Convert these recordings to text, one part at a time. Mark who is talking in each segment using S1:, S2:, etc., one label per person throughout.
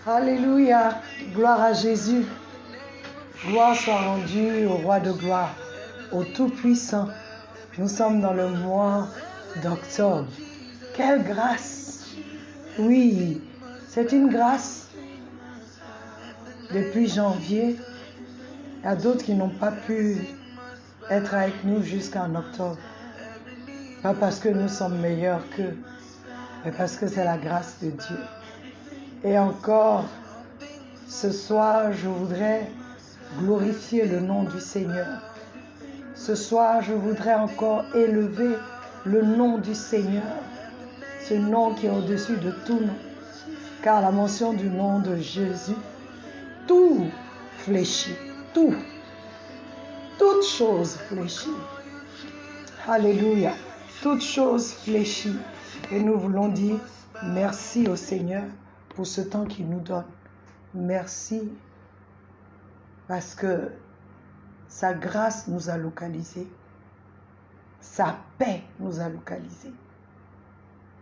S1: Alléluia, gloire à Jésus. Gloire soit rendue au roi de gloire, au Tout-Puissant. Nous sommes dans le mois d'octobre. Quelle grâce! Oui, c'est une grâce. Depuis janvier, il y a d'autres qui n'ont pas pu être avec nous jusqu'en octobre. Pas parce que nous sommes meilleurs qu'eux, mais parce que c'est la grâce de Dieu. Et encore, ce soir, je voudrais glorifier le nom du Seigneur. Ce soir, je voudrais encore élever le nom du Seigneur, ce nom qui est au-dessus de tout nom. Car la mention du nom de Jésus, tout fléchit, toute chose fléchit. Alléluia, toute chose fléchit. Et nous voulons dire merci au Seigneur pour ce temps qu'il nous donne. Merci parce que sa grâce nous a localisés. Sa paix nous a localisés.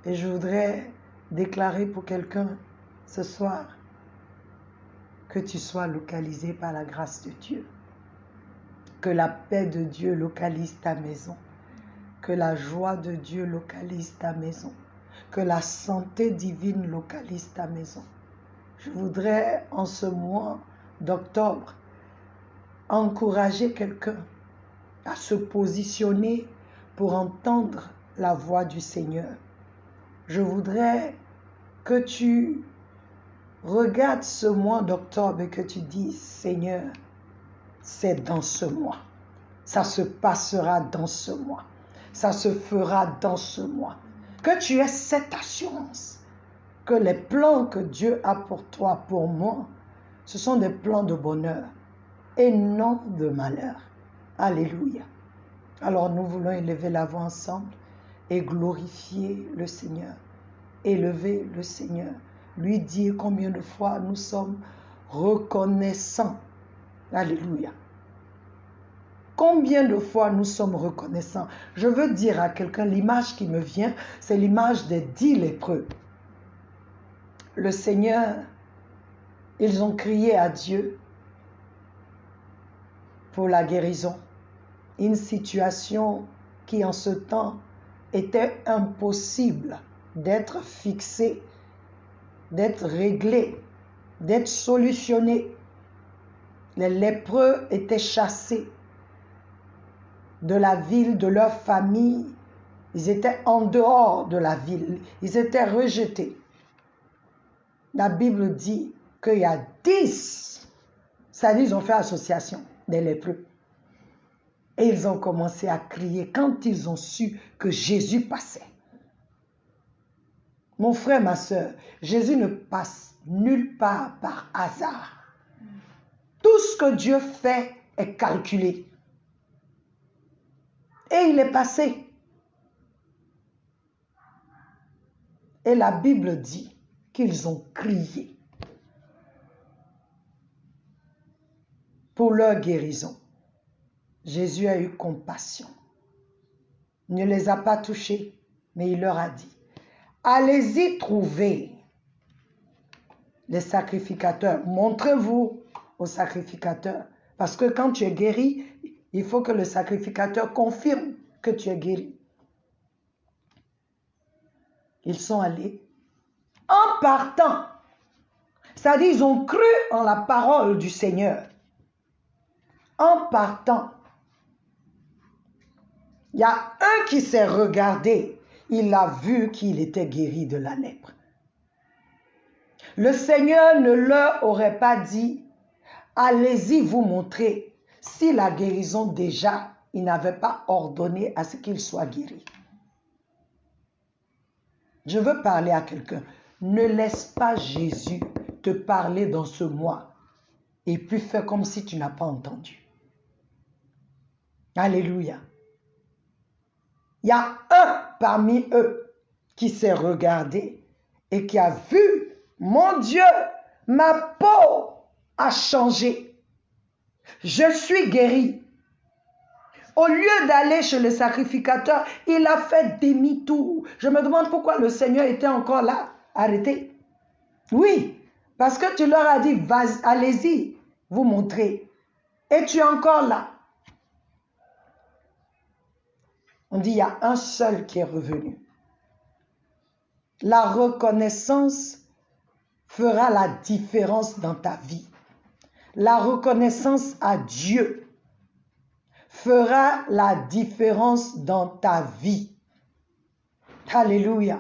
S1: Et je voudrais déclarer pour quelqu'un ce soir que tu sois localisé par la grâce de Dieu. Que la paix de Dieu localise ta maison. Que la joie de Dieu localise ta maison. Que la santé divine localise ta maison. Je voudrais en ce mois d'octobre encourager quelqu'un à se positionner pour entendre la voix du Seigneur. Je voudrais que tu regardes ce mois d'octobre et que tu dises, Seigneur, c'est dans ce mois. Ça se passera dans ce mois. Ça se fera dans ce mois. Que tu aies cette assurance que les plans que Dieu a pour toi, pour moi, ce sont des plans de bonheur et non de malheur. Alléluia. Alors nous voulons élever la voix ensemble et glorifier le Seigneur. Élever le Seigneur. Lui dire combien de fois nous sommes reconnaissants. Alléluia. Combien de fois nous sommes reconnaissants. Je veux dire à quelqu'un, l'image qui me vient, c'est l'image des 10 lépreux. Le Seigneur, ils ont crié à Dieu pour la guérison. Une situation qui en ce temps était impossible d'être fixée, d'être réglée, d'être solutionnée. Les lépreux étaient chassés de la ville, de leur famille. Ils étaient en dehors de la ville. Ils étaient rejetés. La Bible dit qu'il y a 10, c'est-à-dire ils ont fait association des lépreux. Et ils ont commencé à crier quand ils ont su que Jésus passait. Mon frère, ma soeur, Jésus ne passe nulle part par hasard. Tout ce que Dieu fait est calculé. Et il est passé. Et la Bible dit qu'ils ont crié pour leur guérison. Jésus a eu compassion. Il ne les a pas touchés, mais il leur a dit, allez-y trouver les sacrificateurs. Montrez-vous aux sacrificateurs. Parce que quand tu es guéri, il faut que le sacrificateur confirme que tu es guéri. Ils sont allés en partant. C'est-à-dire, ils ont cru en la parole du Seigneur. En partant, il y a un qui s'est regardé. Il a vu qu'il était guéri de la lèpre. Le Seigneur ne leur aurait pas dit, allez-y vous montrer. Si la guérison déjà, il n'avait pas ordonné à ce qu'il soit guéri. Je veux parler à quelqu'un. Ne laisse pas Jésus te parler dans ce mois et puis fais comme si tu n'as pas entendu. Alléluia. Il y a un parmi eux qui s'est regardé et qui a vu, mon Dieu, ma peau a changé. Je suis guéri. Au lieu d'aller chez le sacrificateur, il a fait demi-tour. Je me demande pourquoi le Seigneur était encore là, arrêté. Oui, Parce que tu leur as dit, allez-y, vous montrez. Et tu es encore là. On dit, il y a un seul qui est revenu. La reconnaissance fera la différence dans ta vie. La reconnaissance à Dieu fera la différence dans ta vie. Alléluia.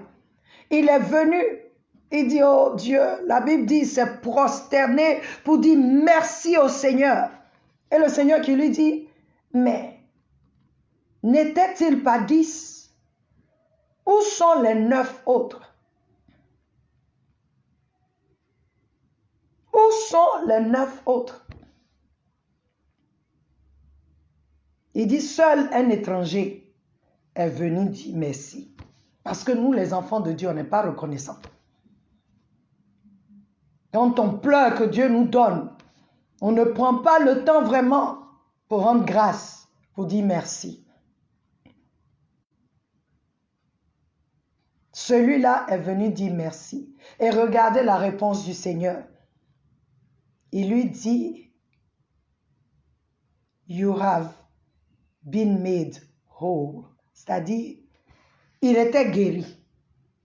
S1: Il est venu, il dit, oh Dieu, la Bible dit, il s'est prosterné pour dire merci au Seigneur. Et le Seigneur qui lui dit, mais n'était-il pas 10? Où sont les 9 autres? Où sont les 9 autres? Il dit, seul un étranger est venu dire merci. Parce que nous, les enfants de Dieu, on n'est pas reconnaissants. Quand on pleure que Dieu nous donne, on ne prend pas le temps vraiment pour rendre grâce, pour dire merci. Celui-là est venu dire merci. Et regardez la réponse du Seigneur. Il lui dit, you have been made whole. C'est-à-dire, il était guéri.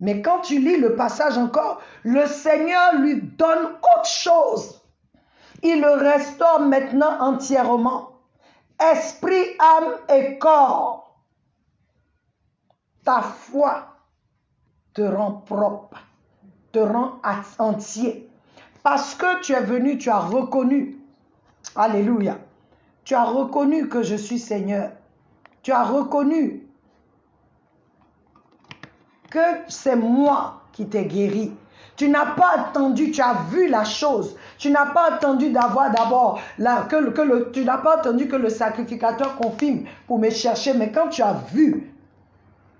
S1: Mais quand tu lis le passage encore, le Seigneur lui donne autre chose. Il le restaure maintenant entièrement. Esprit, âme et corps. Ta foi te rend propre, te rend entier. Parce que tu es venu, tu as reconnu. Alléluia. Tu as reconnu que je suis Seigneur. Tu as reconnu que c'est moi qui t'ai guéri. Tu n'as pas attendu, tu as vu la chose. Tu n'as pas attendu d'avoir d'abord, tu n'as pas attendu que le sacrificateur confirme pour me chercher. Mais quand tu as vu,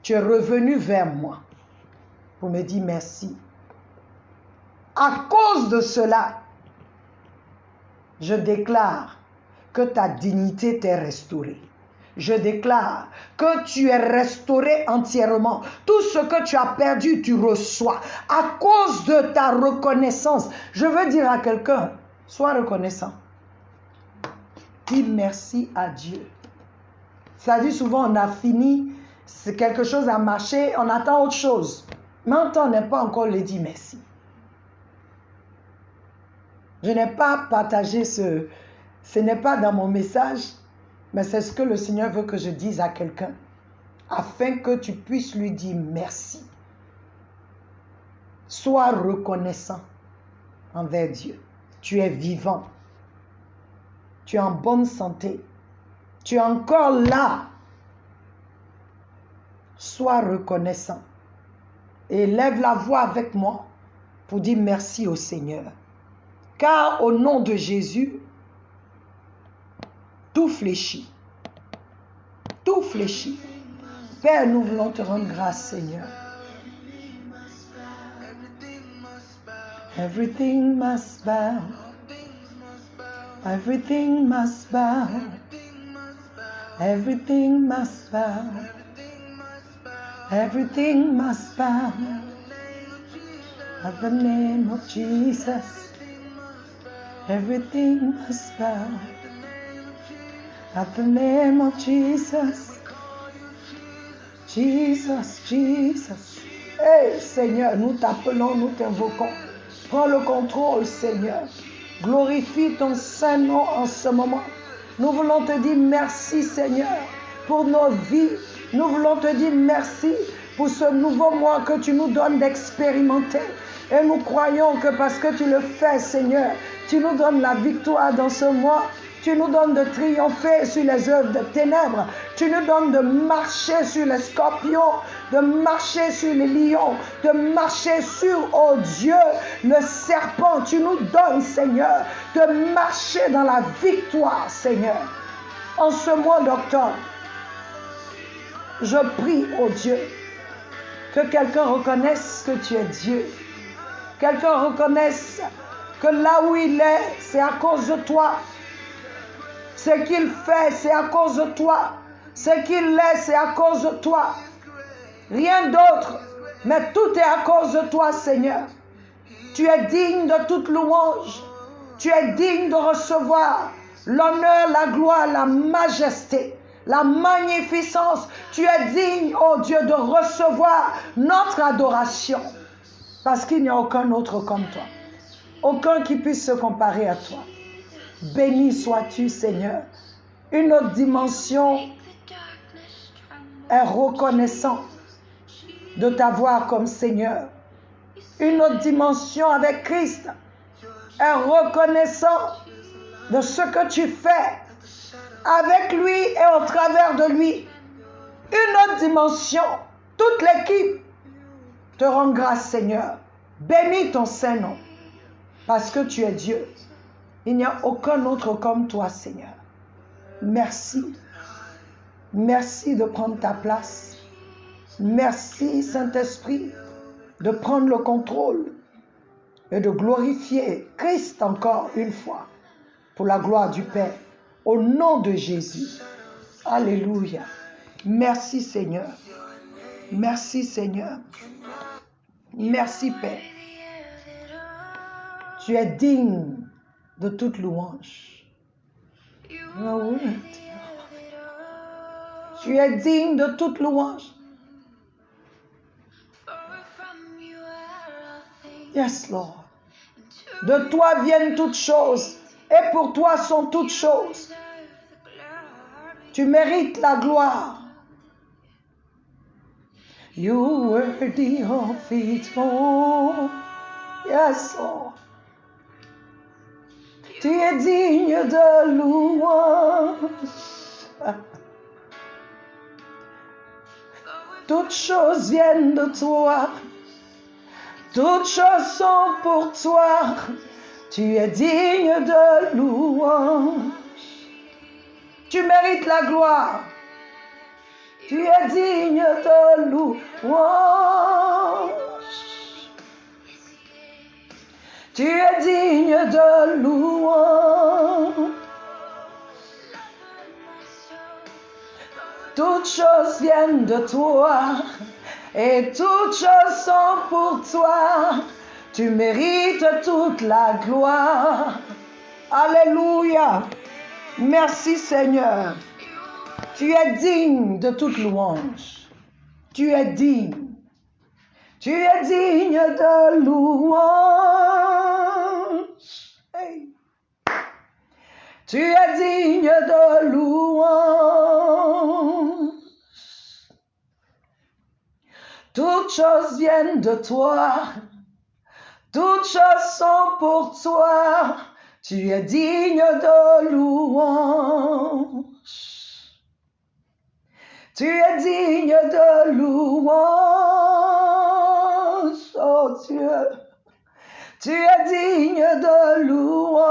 S1: tu es revenu vers moi pour me dire merci. À cause de cela, je déclare que ta dignité t'est restaurée. Je déclare que tu es restauré entièrement. Tout ce que tu as perdu, tu reçois. À cause de ta reconnaissance, je veux dire à quelqu'un, sois reconnaissant. Dis merci à Dieu. Ça dit souvent, on a fini, c'est quelque chose a marché, on attend autre chose. Mais on n'est pas encore le dit merci. Je n'ai pas partagé ce n'est pas dans mon message, mais c'est ce que le Seigneur veut que je dise à quelqu'un, afin que tu puisses lui dire merci. Sois reconnaissant envers Dieu. Tu es vivant. Tu es en bonne santé. Tu es encore là. Sois reconnaissant. Et lève la voix avec moi pour dire merci au Seigneur. Car au nom de Jésus, tout fléchit. Tout fléchit. Père, nous voulons te rendre grâce, Seigneur. Everything must bow. Everything must bow. Everything must bow. Everything must bow. At the name of Jesus. Everything must bow. At the name of Jesus. Jesus, Jesus. Hey Seigneur, nous t'appelons, nous t'invoquons. Prends le contrôle, Seigneur. Glorifie ton saint nom en ce moment. Nous voulons te dire merci, Seigneur, pour nos vies. Nous voulons te dire merci pour ce nouveau mois que tu nous donnes d'expérimenter. Et nous croyons que parce que tu le fais, Seigneur, tu nous donnes la victoire dans ce mois. Tu nous donnes de triompher sur les œuvres de ténèbres. Tu nous donnes de marcher sur les scorpions, de marcher sur les lions, de marcher sur, oh Dieu, le serpent. Tu nous donnes, Seigneur, de marcher dans la victoire, Seigneur. En ce mois d'octobre, je prie, oh Dieu, que quelqu'un reconnaisse que tu es Dieu. Quelqu'un reconnaisse que là où il est, c'est à cause de toi. Ce qu'il fait, c'est à cause de toi. Ce qu'il est, c'est à cause de toi. Rien d'autre. Mais tout est à cause de toi, Seigneur. Tu es digne de toute louange. Tu es digne de recevoir l'honneur, la gloire, la majesté, la magnificence. Tu es digne, oh Dieu, de recevoir notre adoration. Parce qu'il n'y a aucun autre comme toi. Aucun qui puisse se comparer à toi. Béni sois-tu, Seigneur. Une autre dimension est reconnaissant de t'avoir comme Seigneur. Une autre dimension avec Christ est reconnaissant de ce que tu fais avec lui et au travers de lui. Une autre dimension, toute l'équipe te rend grâce, Seigneur. Bénis ton Saint-Nom, parce que tu es Dieu. Il n'y a aucun autre comme toi, Seigneur. Merci. Merci de prendre ta place. Merci, Saint-Esprit, de prendre le contrôle et de glorifier Christ encore une fois pour la gloire du Père. Au nom de Jésus. Alléluia. Merci, Seigneur. Merci, Seigneur. Merci, Père. Tu es digne de toute louange. Tu es digne de toute louange. Yes, Lord. De toi viennent toutes choses, et pour toi sont toutes choses. Tu mérites la gloire. You worthy of it all. Yes, Lord. Tu es digne de louange. Toutes choses viennent de toi. Toutes choses sont pour toi. Tu es digne de louange. Tu mérites la gloire. Tu es digne de louange. Tu es digne de louange. Toutes choses viennent de toi. Et toutes choses sont pour toi. Tu mérites toute la gloire. Alléluia. Merci Seigneur. Tu es digne de toute louange. Tu es digne. Tu es digne de louange. Hey. Tu es digne de louange. Toutes choses viennent de toi. Toutes choses sont pour toi. Tu es digne de louange. Tu es digne de louange. Oh Dieu. Tu es digne de louange.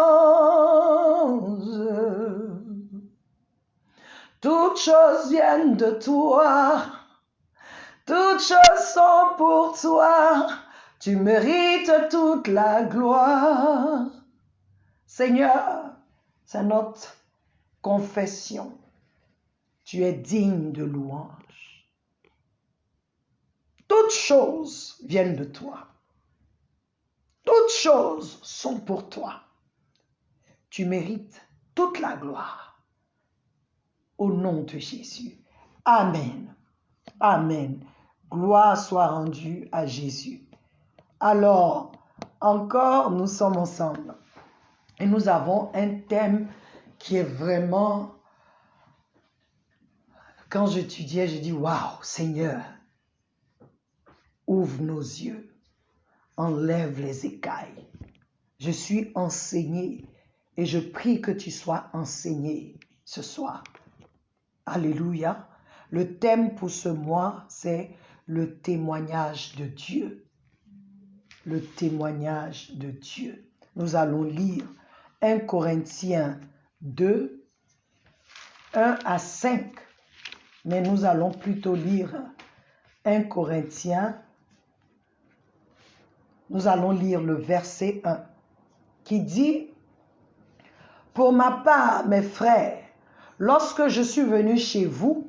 S1: Toutes choses viennent de toi. Toutes choses sont pour toi. Tu mérites toute la gloire. Seigneur, c'est notre confession. Tu es digne de louange. Toutes choses viennent de toi. Toutes choses sont pour toi. Tu mérites toute la gloire. Au nom de Jésus. Amen. Amen. Gloire soit rendue à Jésus. Alors, encore, nous sommes ensemble. Et nous avons un thème qui est vraiment... Quand j'étudiais, j'ai dit, waouh, Seigneur, ouvre nos yeux, enlève les écailles. Je suis enseigné et je prie que tu sois enseigné ce soir. Alléluia. Le thème pour ce mois, c'est le témoignage de Dieu. Le témoignage de Dieu. Nous allons lire 1 Corinthiens 2, 1 à 5. Mais nous allons plutôt lire 1 Corinthiens. Nous allons lire le verset 1 qui dit « Pour ma part, mes frères, lorsque je suis venu chez vous,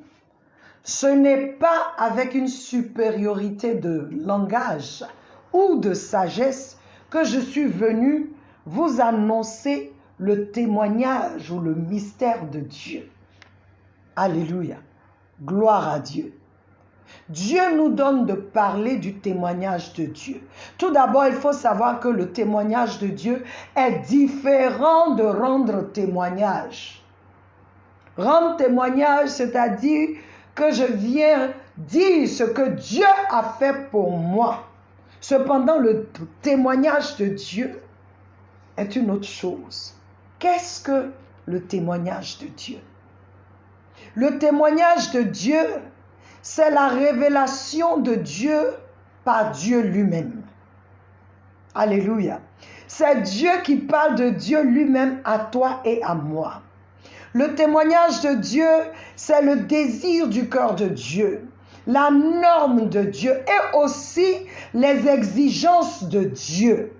S1: ce n'est pas avec une supériorité de langage ou de sagesse que je suis venu vous annoncer le témoignage ou le mystère de Dieu. Alléluia. Gloire à Dieu. Dieu nous donne de parler du témoignage de Dieu. Tout d'abord, il faut savoir que le témoignage de Dieu est différent de rendre témoignage. Rendre témoignage, c'est-à-dire que je viens dire ce que Dieu a fait pour moi. Cependant, le témoignage de Dieu est une autre chose. Qu'est-ce que le témoignage de Dieu? Le témoignage de Dieu, c'est la révélation de Dieu par Dieu lui-même. Alléluia. C'est Dieu qui parle de Dieu lui-même à toi et à moi. Le témoignage de Dieu, c'est le désir du cœur de Dieu, la norme de Dieu et aussi les exigences de Dieu.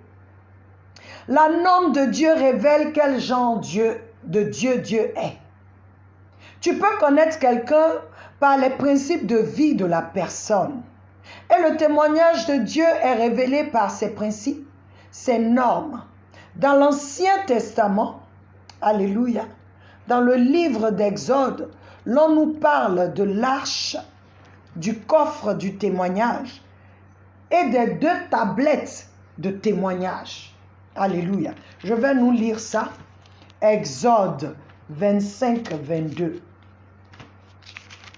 S1: La norme de Dieu révèle quel genre de Dieu Dieu est. Tu peux connaître quelqu'un par les principes de vie de la personne. Et le témoignage de Dieu est révélé par ses principes, ses normes. Dans l'Ancien Testament, alléluia, dans le livre d'Exode, l'on nous parle de l'arche, du coffre du témoignage et des 2 tablettes de témoignage. Alléluia. Je vais nous lire ça. Exode 25, 22.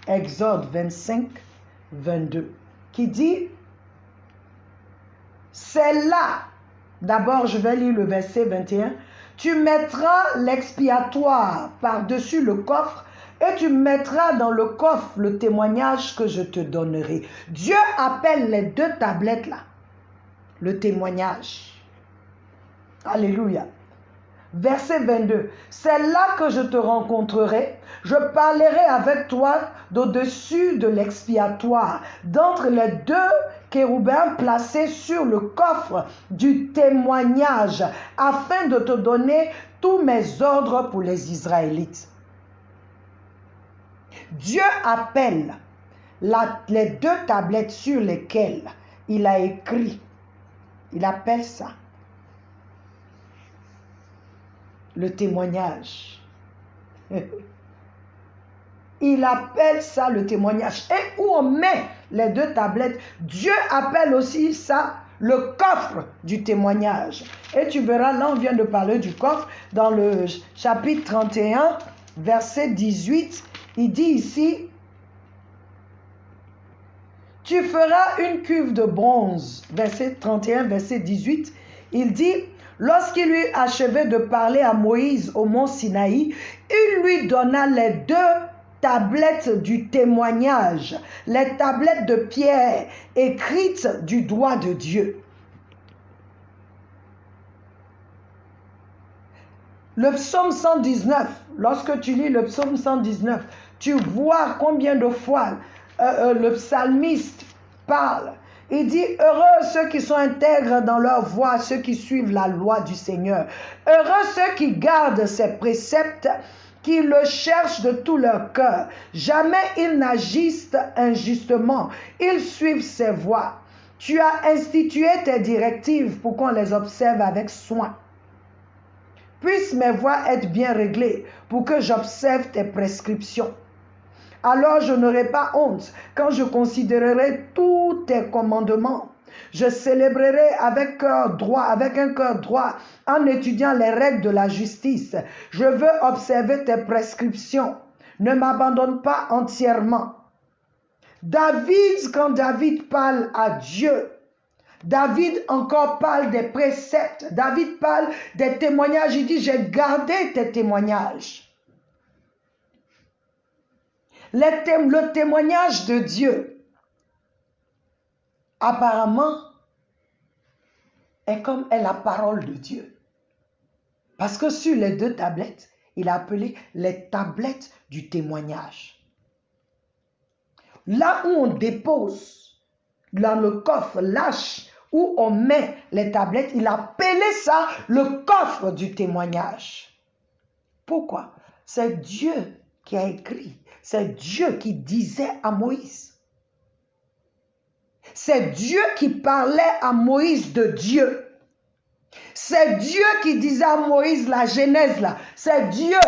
S1: Exode 25, 22. Qui dit, c'est là, d'abord je vais lire le verset 21, tu mettras l'expiatoire par-dessus le coffre et tu mettras dans le coffre le témoignage que je te donnerai. Dieu appelle les 2 tablettes là, le témoignage. Alléluia. Verset 22. C'est là que je te rencontrerai. Je parlerai avec toi d'au-dessus de l'expiatoire, d'entre les 2 chérubins placés sur le coffre du témoignage, afin de te donner tous mes ordres pour les Israélites. Dieu appelle les 2 tablettes sur lesquelles il a écrit. Il appelle ça le témoignage. Il appelle ça le témoignage. Et où on met les 2 tablettes, Dieu appelle aussi ça le coffre du témoignage. Et tu verras, là on vient de parler du coffre, dans le chapitre 31, verset 18, il dit ici, tu feras une cuve de bronze. Verset 31, verset 18, il dit, lorsqu'il eut achevé de parler à Moïse au mont Sinaï, il lui donna les 2 tablettes du témoignage, les tablettes de pierre écrites du doigt de Dieu. Le psaume 119, lorsque tu lis le psaume 119, tu vois combien de fois le psalmiste parle. Il dit, heureux ceux qui sont intègres dans leur voie, ceux qui suivent la loi du Seigneur. Heureux ceux qui gardent ses préceptes, qui le cherchent de tout leur cœur. Jamais ils n'agissent injustement, ils suivent ses voies. Tu as institué tes directives pour qu'on les observe avec soin. Puissent mes voies être bien réglées pour que j'observe tes prescriptions. Alors je n'aurai pas honte quand je considérerai tous tes commandements. Je célébrerai avec un cœur droit, en étudiant les règles de la justice. Je veux observer tes prescriptions. Ne m'abandonne pas entièrement. Quand David parle à Dieu, David encore parle des préceptes. David parle des témoignages. Il dit, j'ai gardé tes témoignages. Le témoignage de Dieu, apparemment, est la parole de Dieu. Parce que sur les 2 tablettes, il a appelé les tablettes du témoignage. Là où on dépose, dans le coffre, l'arche, où on met les tablettes, il a appelé ça le coffre du témoignage. Pourquoi? C'est Dieu qui a écrit. C'est Dieu qui disait à Moïse. C'est Dieu qui parlait à Moïse de Dieu. C'est Dieu qui disait à Moïse la Genèse là. C'est Dieu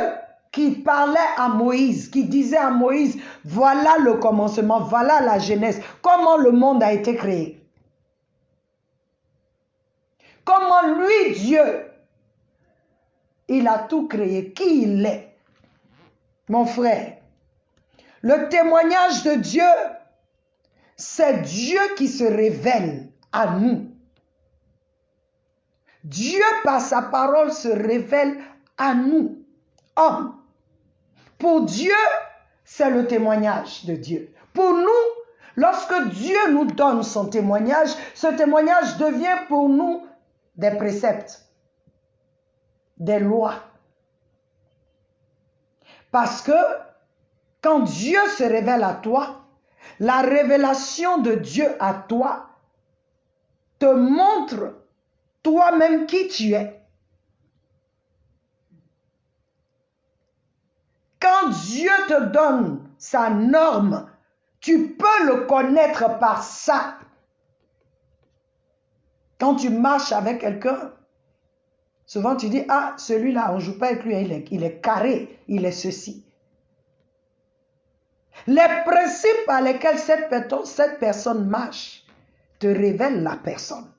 S1: qui parlait à Moïse, qui disait à Moïse, voilà le commencement, voilà la Genèse. Comment le monde a été créé. Comment lui, Dieu, il a tout créé, qui il est. Mon frère, le témoignage de Dieu, c'est Dieu qui se révèle à nous. Dieu, par sa parole, se révèle à nous, hommes. Pour Dieu, c'est le témoignage de Dieu. Pour nous, lorsque Dieu nous donne son témoignage, ce témoignage devient pour nous des préceptes, des lois. Parce que quand Dieu se révèle à toi, la révélation de Dieu à toi te montre toi-même qui tu es. Quand Dieu te donne sa norme, tu peux le connaître par ça. Quand tu marches avec quelqu'un, souvent tu dis, ah, celui-là, on ne joue pas avec lui, il est carré, il est ceci. Les principes par lesquels cette personne marche te révèlent la personne.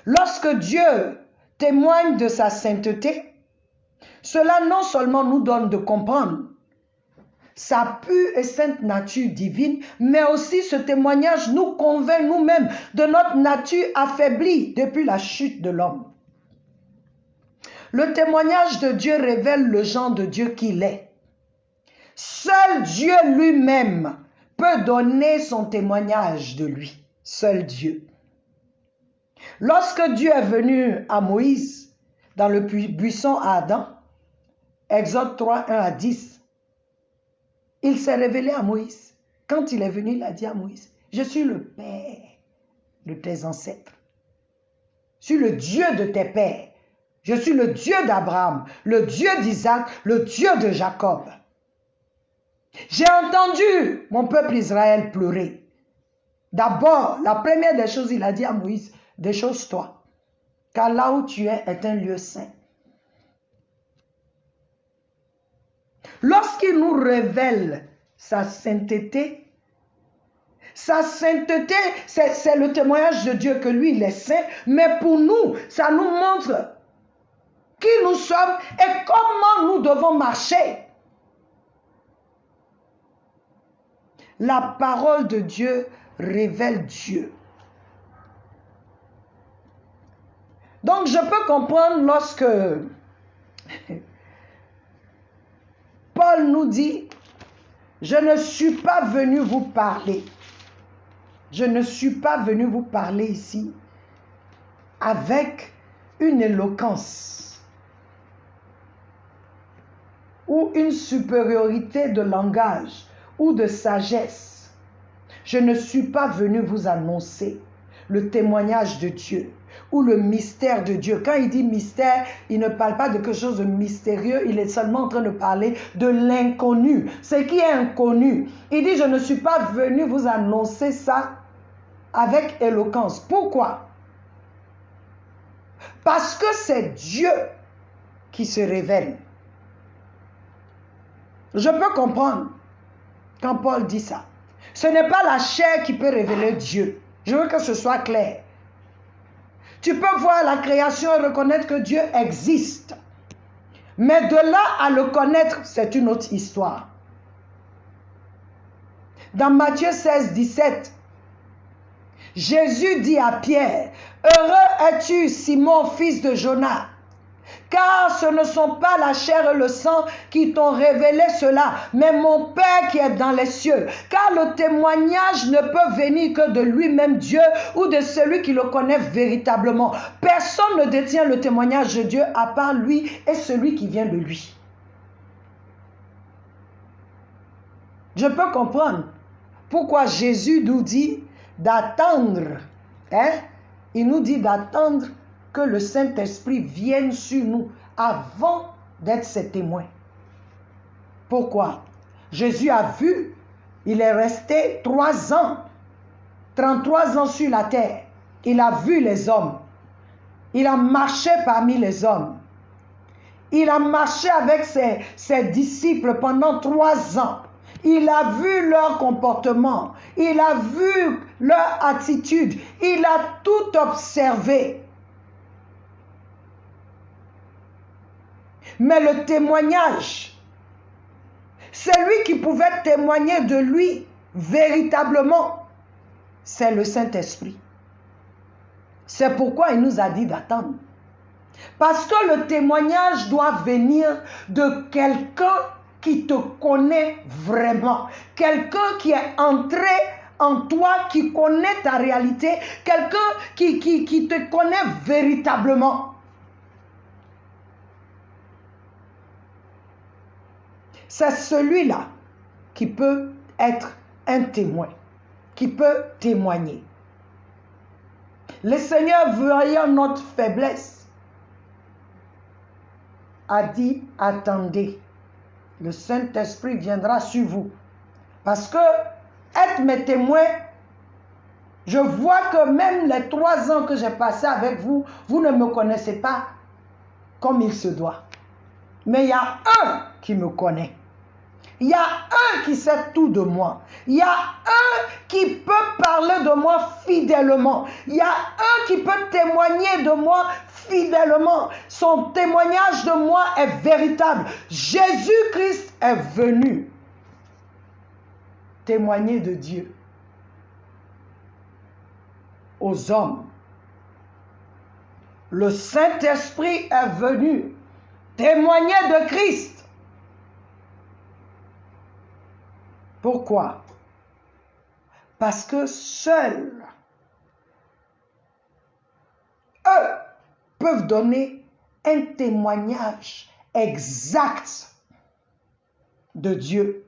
S1: Lorsque Dieu témoigne de sa sainteté, cela non seulement nous donne de comprendre sa pure et sainte nature divine, mais aussi ce témoignage nous convainc nous-mêmes de notre nature affaiblie depuis la chute de l'homme. Le témoignage de Dieu révèle le genre de Dieu qu'il est. Seul Dieu lui-même peut donner son témoignage de lui. Seul Dieu. Lorsque Dieu est venu à Moïse dans le buisson à Adam, Exode 3, 1 à 10, il s'est révélé à Moïse. Quand il est venu, il a dit à Moïse, je suis le Père de tes ancêtres. Je suis le Dieu de tes pères. Je suis le Dieu d'Abraham, le Dieu d'Isaac, le Dieu de Jacob. J'ai entendu mon peuple Israël pleurer. D'abord, la première des choses, il a dit à Moïse, déchausse-toi, car là où tu es est un lieu saint. Lorsqu'il nous révèle sa sainteté, c'est le témoignage de Dieu que lui, il est saint, mais pour nous, ça nous montre qui nous sommes et comment nous devons marcher. La parole de Dieu révèle Dieu. Donc, je peux comprendre lorsque Paul nous dit, je ne suis pas venu vous parler. Je ne suis pas venu vous parler ici avec une éloquence ou une supériorité de langage ou de sagesse. Je ne suis pas venu vous annoncer le témoignage de Dieu ou le mystère de Dieu. Quand il dit mystère, il ne parle pas de quelque chose de mystérieux, il est seulement en train de parler de l'inconnu, ce qui est inconnu. Il dit, je ne suis pas venu vous annoncer ça avec éloquence. Pourquoi? Parce que c'est Dieu qui se révèle. Je peux comprendre quand Paul dit ça. Ce n'est pas la chair qui peut révéler Dieu. Je veux que ce soit clair. Tu peux voir la création et reconnaître que Dieu existe. Mais de là à le connaître, c'est une autre histoire. Dans Matthieu 16, 17, Jésus dit à Pierre, « Heureux es-tu, Simon, fils de Jonas, car ce ne sont pas la chair et le sang qui t'ont révélé cela, mais mon Père qui est dans les cieux. Car le témoignage ne peut venir que de lui-même Dieu ou de celui qui le connaît véritablement. Personne ne détient le témoignage de Dieu à part lui et celui qui vient de lui. » Je peux comprendre pourquoi Jésus nous dit d'attendre. Il nous dit d'attendre que le Saint-Esprit vienne sur nous avant d'être ses témoins. Pourquoi? Jésus a vu, il est resté 3 ans, 33 ans sur la terre. Il a vu les hommes. Il a marché parmi les hommes. Il a marché avec ses disciples pendant 3 ans. Il a vu leur comportement. Il a vu leur attitude. Il a tout observé. Mais le témoignage, celui qui pouvait témoigner de lui véritablement, c'est le Saint-Esprit. C'est pourquoi il nous a dit d'attendre. Parce que le témoignage doit venir de quelqu'un qui te connaît vraiment. Quelqu'un qui est entré en toi, qui connaît ta réalité. Quelqu'un qui te connaît véritablement. C'est celui-là qui peut être un témoin, qui peut témoigner. Le Seigneur, voyant notre faiblesse, a dit, attendez, le Saint-Esprit viendra sur vous. Parce que, être mes témoins, je vois que même les 3 ans que j'ai passé avec vous, vous ne me connaissez pas comme il se doit. Mais il y a un qui me connaît. Il y a un qui sait tout de moi. Il y a un qui peut parler de moi fidèlement. Il y a un qui peut témoigner de moi fidèlement. Son témoignage de moi est véritable. Jésus-Christ est venu témoigner de Dieu aux hommes. Le Saint-Esprit est venu témoigner de Christ. Pourquoi? Parce que seuls eux peuvent donner un témoignage exact de Dieu.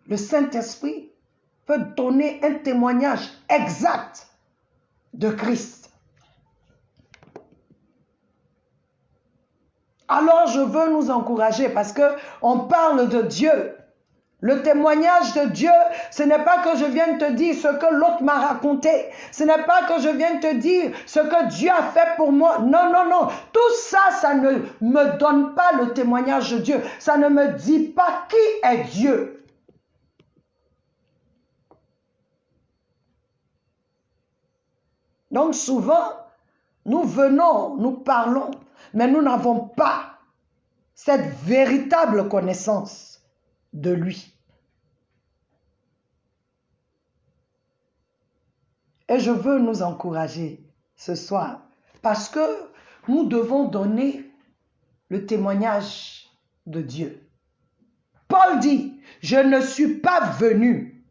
S1: Le Saint-Esprit peut donner un témoignage exact de Christ. Alors je veux nous encourager parce que on parle de Dieu. Le témoignage de Dieu, ce n'est pas que je vienne te dire ce que l'autre m'a raconté. Ce n'est pas que je vienne te dire ce que Dieu a fait pour moi. Non, non, non. Tout ça, ça ne me donne pas le témoignage de Dieu. Ça ne me dit pas qui est Dieu. Donc souvent, nous venons, nous parlons, mais nous n'avons pas cette véritable connaissance de lui. Et je veux nous encourager ce soir parce que nous devons donner le témoignage de Dieu. Paul dit, je ne suis pas venu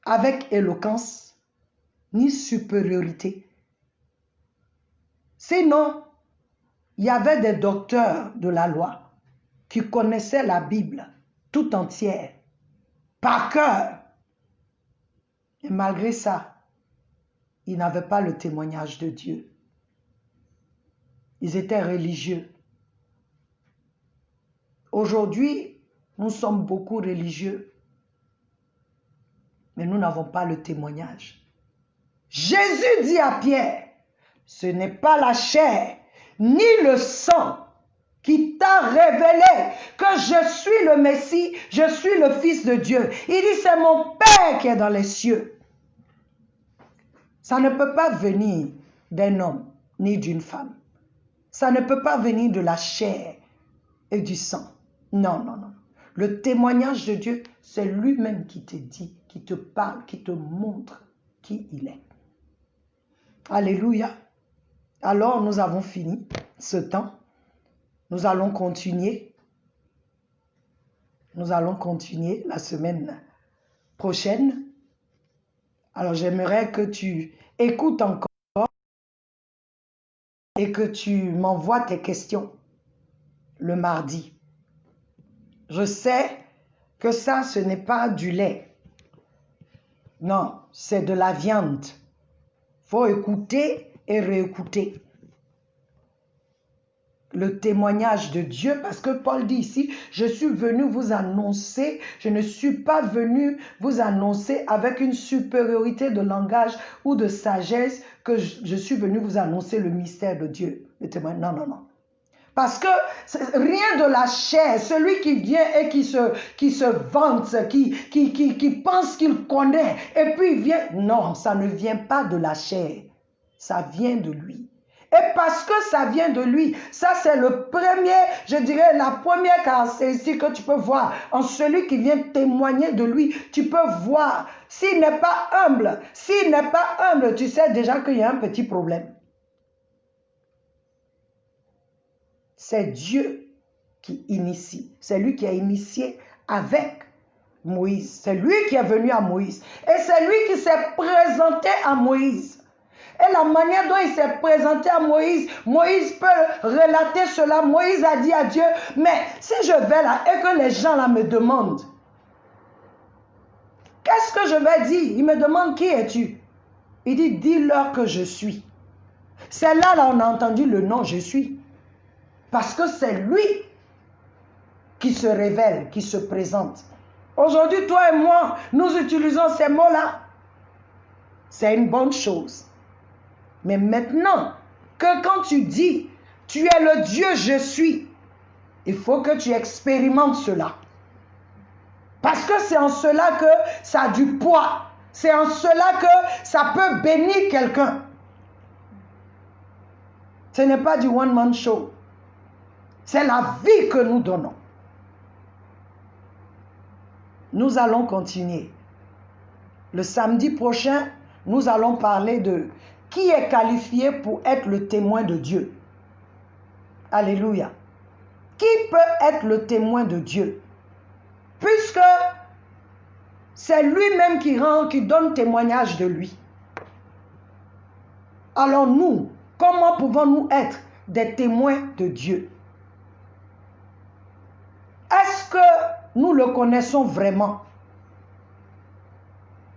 S1: avec éloquence ni supériorité. Sinon, il y avait des docteurs de la loi qui connaissaient la Bible tout entière, par cœur. Et malgré ça, ils n'avaient pas le témoignage de Dieu. Ils étaient religieux. Aujourd'hui, nous sommes beaucoup religieux, mais nous n'avons pas le témoignage. Jésus dit à Pierre, ce n'est pas la chair ni le sang qui t'a révélé que je suis le Messie, je suis le Fils de Dieu. Il dit, c'est mon Père qui est dans les cieux. Ça ne peut pas venir d'un homme ni d'une femme. Ça ne peut pas venir de la chair et du sang. Non, non, non. Le témoignage de Dieu, c'est lui-même qui te dit, qui te parle, qui te montre qui il est. Alléluia. Alors, nous avons fini ce temps. Nous allons continuer. Nous allons continuer la semaine prochaine. Alors, j'aimerais que tu écoutes encore et que tu m'envoies tes questions le mardi. Je sais que ça, ce n'est pas du lait. Non, c'est de la viande. Il faut écouter et réécouter. le témoignage de Dieu, parce que Paul dit ici, je suis venu vous annoncer, je ne suis pas venu vous annoncer avec une supériorité de langage ou de sagesse, que je suis venu vous annoncer le mystère de Dieu. Le témoignage, non, non, non. Parce que rien de la chair, celui qui vient et qui se vante, qui pense qu'il connaît, et puis il vient, non, ça ne vient pas de la chair, ça vient de lui. Et parce que ça vient de lui, ça c'est le premier, je dirais la première caractéristique que tu peux voir en celui qui vient témoigner de lui. Tu peux voir, s'il n'est pas humble, tu sais déjà qu'il y a un petit problème. C'est Dieu qui initie. C'est lui qui a initié avec Moïse. C'est lui qui est venu à Moïse. Et c'est lui qui s'est présenté à Moïse. Et la manière dont il s'est présenté à Moïse, Moïse peut relater cela. Moïse a dit à Dieu, mais si je vais là et que les gens là me demandent, qu'est-ce que je vais dire? Ils me demandent, qui es-tu? Il dit, dis-leur que je suis. C'est là on a entendu le nom, je suis. Parce que c'est lui qui se révèle, qui se présente. Aujourd'hui, toi et moi, nous utilisons ces mots-là. C'est une bonne chose. Mais maintenant, que quand tu dis, tu es le Dieu je suis, il faut que tu expérimentes cela. Parce que c'est en cela que ça a du poids. C'est en cela que ça peut bénir quelqu'un. Ce n'est pas du one-man show. C'est la vie que nous donnons. Nous allons continuer. Le samedi prochain, nous allons parler de qui est qualifié pour être le témoin de Dieu. Alléluia. Qui peut être le témoin de Dieu? Puisque c'est lui-même qui donne témoignage de lui. Alors nous, comment pouvons-nous être des témoins de Dieu? Est-ce que nous le connaissons vraiment?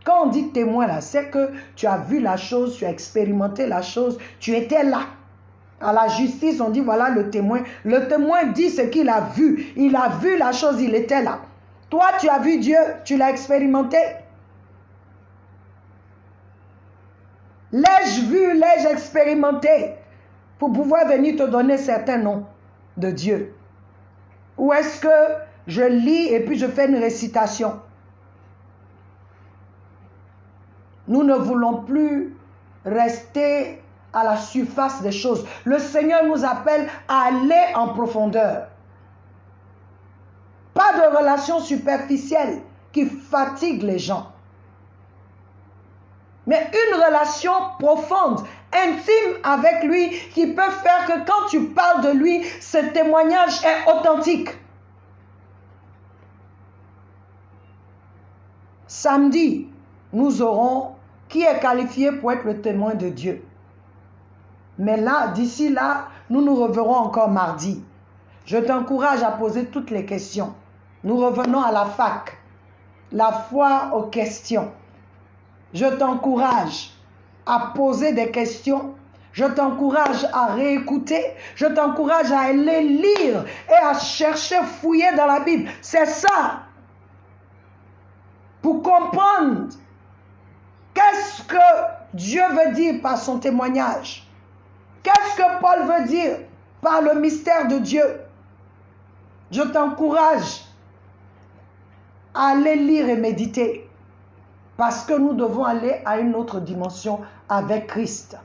S1: Quand on dit témoin là, c'est que tu as vu la chose, tu as expérimenté la chose, tu étais là. À la justice, on dit voilà le témoin. Le témoin dit ce qu'il a vu. Il a vu la chose, il était là. Toi, tu as vu Dieu, tu l'as expérimenté. L'ai-je vu, l'ai-je expérimenté pour pouvoir venir te donner certains noms de Dieu? Ou est-ce que je lis et puis je fais une récitation? Nous ne voulons plus rester à la surface des choses. Le Seigneur nous appelle à aller en profondeur. Pas de relations superficielles qui fatiguent les gens. Mais une relation profonde, intime avec lui, qui peut faire que quand tu parles de lui, ce témoignage est authentique. Samedi, nous aurons qui est qualifié pour être le témoin de Dieu. Mais là, d'ici là, nous nous reverrons encore mardi. Je t'encourage à poser toutes les questions. Nous revenons à la fac. La foi aux questions. Je t'encourage à poser des questions. Je t'encourage à réécouter. Je t'encourage à aller lire et à chercher, fouiller dans la Bible. C'est ça. Pour comprendre qu'est-ce que Dieu veut dire par son témoignage. Qu'est-ce que Paul veut dire par le mystère de Dieu. Je t'encourage à aller lire et méditer. Parce que nous devons aller à une autre dimension avec Christ.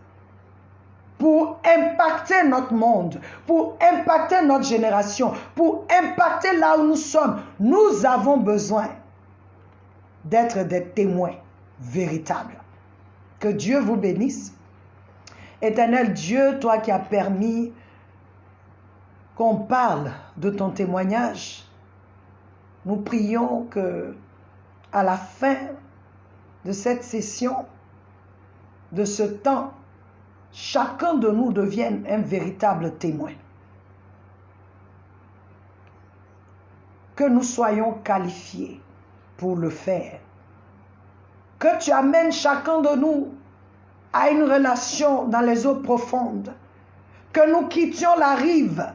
S1: Pour impacter notre monde, pour impacter notre génération, pour impacter là où nous sommes, nous avons besoin d'être des témoins véritables. Que Dieu vous bénisse. Éternel Dieu, toi qui as permis qu'on parle de ton témoignage, nous prions que à la fin de cette session, de ce temps, chacun de nous devienne un véritable témoin. Que nous soyons qualifiés pour le faire. Que tu amènes chacun de nous à une relation dans les eaux profondes. Que nous quittions la rive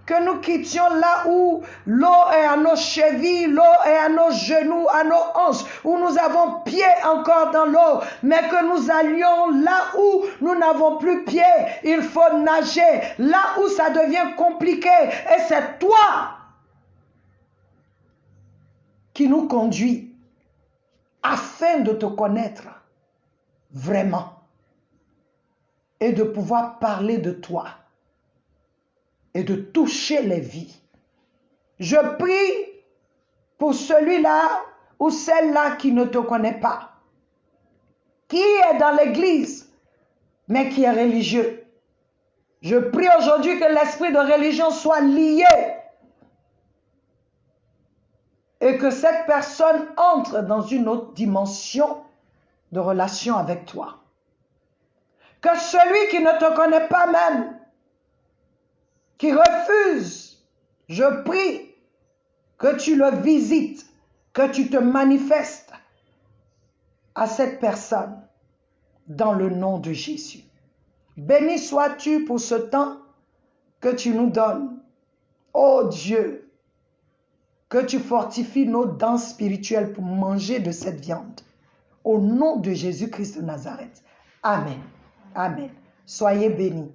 S1: Que nous quittions là où l'eau est à nos chevilles, l'eau est à nos genoux, à nos hanches, où nous avons pied encore dans l'eau, mais que nous allions là où nous n'avons plus pied. Il faut nager, là où ça devient compliqué. Et c'est toi qui nous conduis afin de te connaître vraiment et de pouvoir parler de toi et de toucher les vies. Je prie pour celui-là ou celle-là qui ne te connaît pas, qui est dans l'église, mais qui est religieux. Je prie aujourd'hui que l'esprit de religion soit lié et que cette personne entre dans une autre dimension de relation avec toi. Que celui qui ne te connaît pas même, qui refuse, je prie que tu le visites, que tu te manifestes à cette personne dans le nom de Jésus. Béni sois-tu pour ce temps que tu nous donnes. Oh Dieu, que tu fortifies nos dents spirituelles pour manger de cette viande. Au nom de Jésus-Christ de Nazareth. Amen. Amen. Soyez bénis.